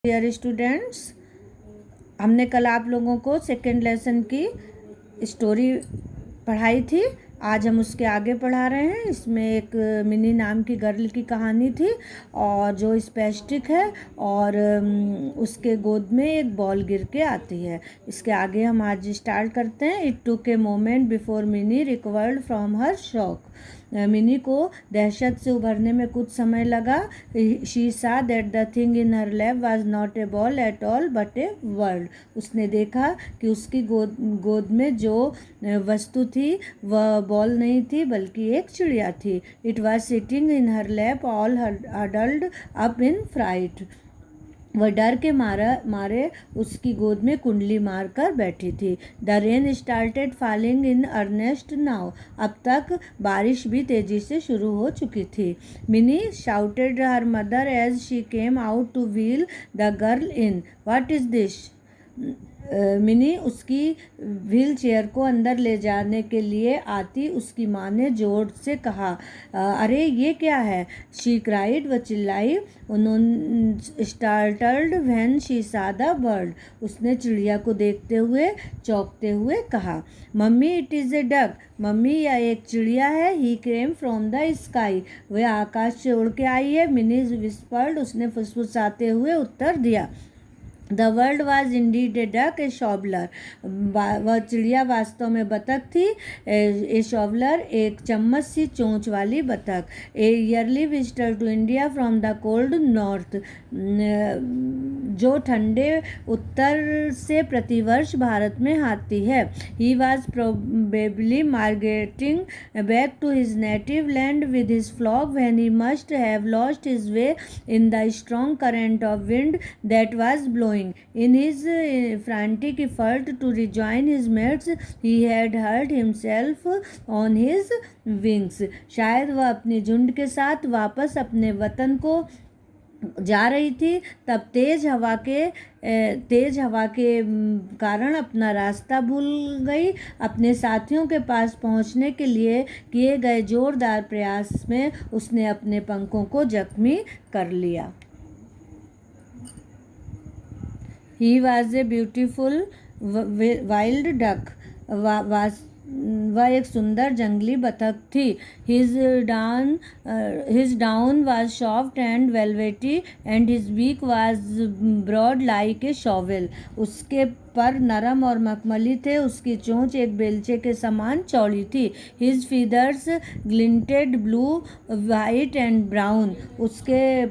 Dear students, हमने कल आप लोगों को सेकेंड लेसन की स्टोरी पढ़ाई थी। आज हम उसके आगे पढ़ा रहे हैं। इसमें एक मिनी नाम की गर्ल की कहानी थी और जो स्पेस्टिक है और उसके गोद में एक बॉल गिर के आती है। इसके आगे हम आज स्टार्ट करते हैं। It took a moment before mini recovered from her shock. Mini को दहशत से उभरने में कुछ समय लगा। शी सा that the thing in her lap was not a ball at all but a world. उसने देखा कि उसकी गोद में जो वस्तु थी वह बॉल नहीं थी बल्कि एक चिड़िया थी। It was sitting in her lap all huddled up in fright. वह डर के मारे उसकी गोद में कुंडली मारकर बैठी थी। The rain started falling in earnest now. अब तक बारिश भी तेजी से शुरू हो चुकी थी। Mini shouted her mother as she came out to wheel the girl in. What is this? Mini उसकी व्हील चेयर को अंदर ले जाने के लिए आती उसकी माँ ने जोर से कहा, अरे ये क्या है? शी क्राइड, वह चिल्लाई। उन्होंने स्टार्टल्ड व्हेन शी सा द बर्ड। उसने चिड़िया को देखते हुए चौंकते हुए कहा, mummy it is a duck. Mummy यह एक चिड़िया है। ही केम फ्रॉम द स्काई। वह आकाश से उड़ के आई है। मिनी विस्पर्ड, उसने फुसफुसाते हुए उत्तर दिया। The world was indeed a duck a shoveller. वह चिड़िया वास्तव में बतख थी। ए शॉबलर एक चम्मच सी चोंच वाली बतख। A early visitor to India from the cold north. जो ठंडे उत्तर से प्रतिवर्ष भारत में आती है। He was probably migrating back to his native land with his flock when he must have lost his way in the strong current of wind that was blowing. In his frantic effort to rejoin his mates, he had hurt himself on his wings. शायद वह अपने झुंड के साथ वापस अपने वतन को जा रही थी तब तेज हवा के कारण अपना रास्ता भूल गई। अपने साथियों के पास पहुंचने के लिए किए गए जोरदार प्रयास में उसने अपने पंखों को जख्मी कर लिया। He was a beautiful wild duck. वह एक सुंदर जंगली बतख थी। His down was soft and velvety and his beak was broad like a shovel. उसके पर नरम और मखमली थे। उसकी चोंच एक बेलचे के समान चौड़ी थी। His feathers glinted blue, white and brown. उसके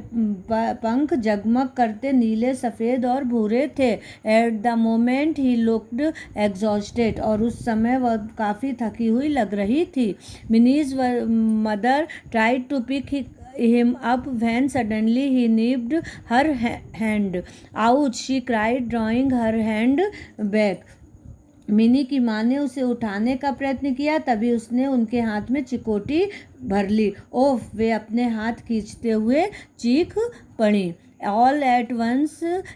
पंख जगमग करते नीले, सफ़ेद और भूरे थे। At the moment he looked exhausted. और उस समय वह काफ़ी थकी हुई लग रही थी। Minnie's mother tried to pick him up when suddenly he nipped her hand. Ouch! She cried, drawing her hand back. Mini की माँ ने उसे उठाने का प्रयत्न किया, तभी उसने उनके हाथ में चिकोटी भर ली। ओफ! वे अपने हाथ खींचते हुए चीख पड़ी। All at once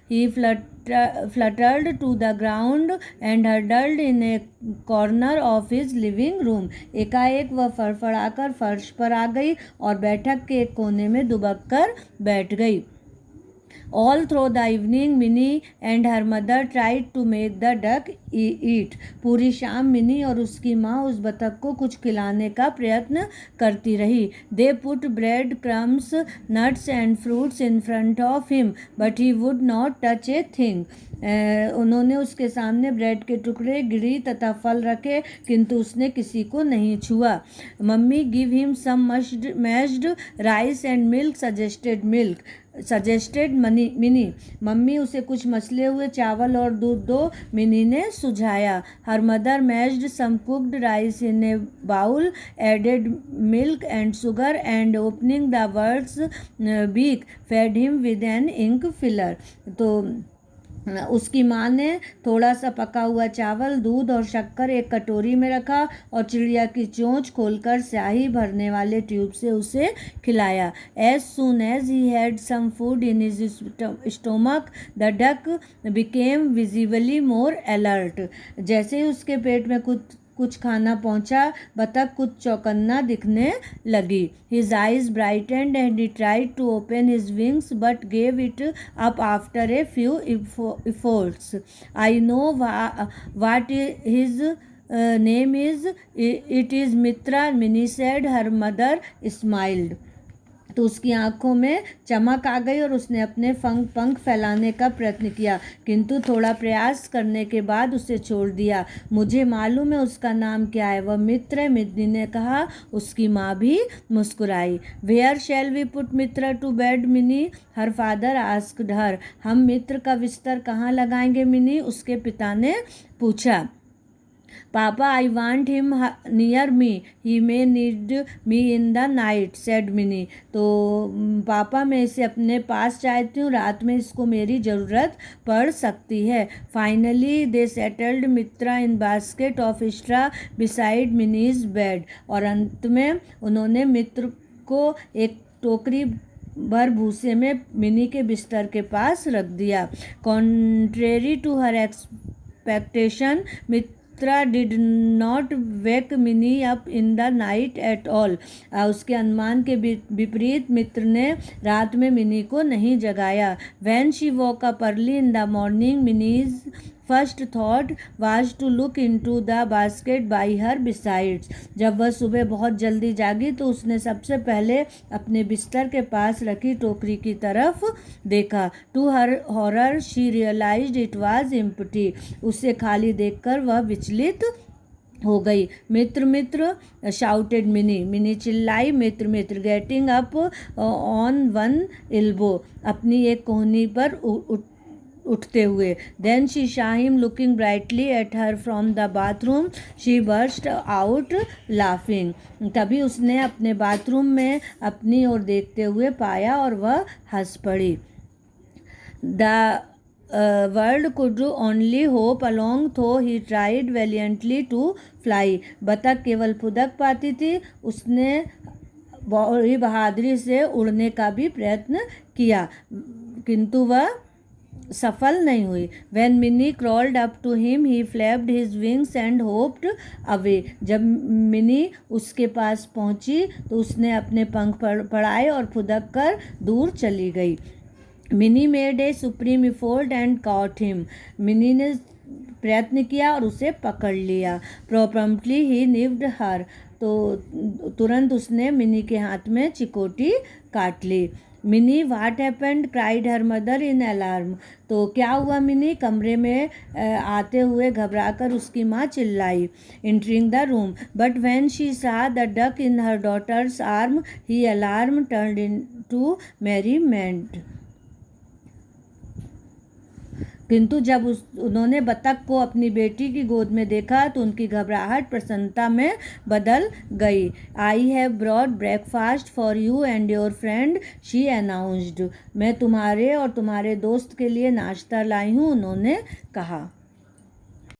he fluttered to the ground and huddled in a corner of his living room. एकाएक वह फड़फड़ाकर फर्श पर आ गई और बैठक के एक कोने में दुबक कर बैठ गई। All through the evening, Minnie and her mother tried to make the duck eat. पूरी शाम मिनी और उसकी माँ उस बतख को कुछ खिलाने का प्रयत्न करती रही। They put bread crumbs, nuts and fruits in front of him, but he would not touch a thing. उन्होंने उसके सामने ब्रेड के टुकड़े, गिरी तथा फल रखे, किंतु उसने किसी को नहीं छुआ। Mummy give him some mashed rice and milk, suggested Mini. Mummy उसे कुछ मसले हुए चावल और दूध दो, मिनी ने सुझाया। Her mother mashed some cooked rice in a bowl, added milk and sugar and opening the bird's beak fed him with an ink filler. तो उसकी माँ ने थोड़ा सा पका हुआ चावल, दूध और शक्कर एक कटोरी में रखा और चिड़िया की चोंच खोलकर स्याही भरने वाले ट्यूब से उसे खिलाया। As soon as he had some food in his stomach, the duck became visibly more alert. जैसे ही उसके पेट में कुछ कुछ खाना पहुंचा, बतख कुछ चौकन्ना दिखने लगी। His eyes brightened and he tried to open his wings but gave it up after a few efforts. I know what his name is. It is Mitra, Minnie said. Her mother smiled. तो उसकी आंखों में चमक आ गई और उसने अपने पंख फैलाने का प्रयत्न किया, किंतु थोड़ा प्रयास करने के बाद उसे छोड़ दिया। मुझे मालूम है उसका नाम क्या है, वह मित्र है, मिनी ने कहा। उसकी माँ भी मुस्कुराई। Where shall we put Mitra to bed Mini, her father asked her. हम मित्र का बिस्तर कहाँ लगाएंगे मिनी, उसके पिता ने पूछा। पापा, I want him near me, he may need me in the night, said mini. तो पापा, मैं इसे अपने पास चाहती हूँ, रात में इसको मेरी ज़रूरत पड़ सकती है। Finally they settled Mitra in basket of straw beside minis bed. और अंत में उन्होंने मित्र को एक टोकरी भर भूसे में मिनी के बिस्तर के पास रख दिया। Contrary to her expectation, Mitra did not wake Mini up in the night at all. उसके अनुमान के विपरीत मित्र ने रात में मिनी को नहीं जगाया। When she woke up early in the morning, Mini's first thought was to look into the basket by her besides. जब वह सुबह बहुत जल्दी जागी तो उसने सबसे पहले अपने बिस्तर के पास रखी टोकरी की तरफ देखा। To her horror she realised it was empty. उसे खाली देखकर वह विचलित हो गई। मित्र मित्र, शाउटेड मिनी। मिनी चिल्लाई, Mitra Mitra. Getting up on one elbow, अपनी एक कोहनी पर उठते हुए। Then she saw him looking brightly at her from the bathroom. She burst out laughing. तभी उसने अपने बाथरूम में अपनी ओर देखते हुए पाया और वह हंस पड़ी। The world could only hope along though he tried valiantly to fly. बतख केवल फुदक पाती थी, उसने बड़ी बहादुरी से उड़ने का भी प्रयत्न किया, किंतु वह सफल नहीं हुई। When Minnie crawled up to him, he flapped his wings and hopped away. जब मिनी उसके पास पहुंची तो उसने अपने पंख फड़ाए और फुदक कर दूर चली गई। Mini made a supreme effort and cot him. Mini ने प्रयत्न किया और उसे पकड़ लिया। प्रॉम्प्टली ही निव्ड हर, तो तुरंत उसने मिनी के हाथ में चिकोटी काट ली। Mini, what happened, cried her mother in alarm. तो क्या हुआ मिनी, कमरे में आते हुए घबराकर उसकी माँ चिल्लाई। Entering the room, but when she saw the duck in her daughter's arm, her alarm turned into merriment. किंतु जब उन्होंने बतख को अपनी बेटी की गोद में देखा तो उनकी घबराहट प्रसन्नता में बदल गई। I have brought breakfast for you and your friend, she announced. मैं तुम्हारे और तुम्हारे दोस्त के लिए नाश्ता लाई हूँ, उन्होंने कहा।